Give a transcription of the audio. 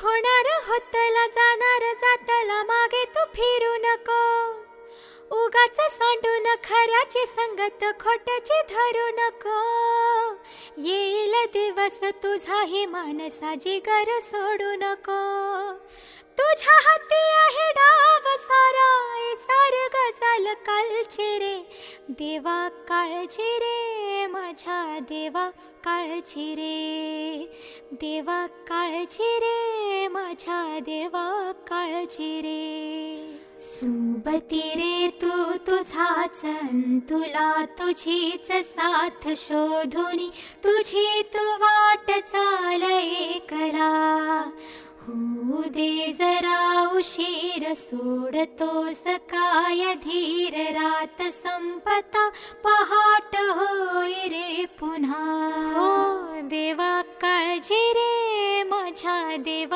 होणार होतला जाणार जातला मागे तू फिरू नको. उगाच सांडून खऱ्याची संगत खोट्याची धरू नको. येईल दिवस तुझाही मानसा जिगर सोडू नको. तुझ्या हाती आहे डाव सारा सारग चाल कालची रे. देवा काळजी रे माझ्या देवा काळजी रे. देवा काळजी रे माझ्या देवा काळजी रे. सुबती रे तू तुझाच तुला तुझीच साथ शोधुनी. तुझी तू वाट चाल एकला. होऊ दे जरा उशीर सोडतोस काय धीर. रात संपता पहाट होय रे पुन्हा. हो देवा काळजी रे माझ्या देवा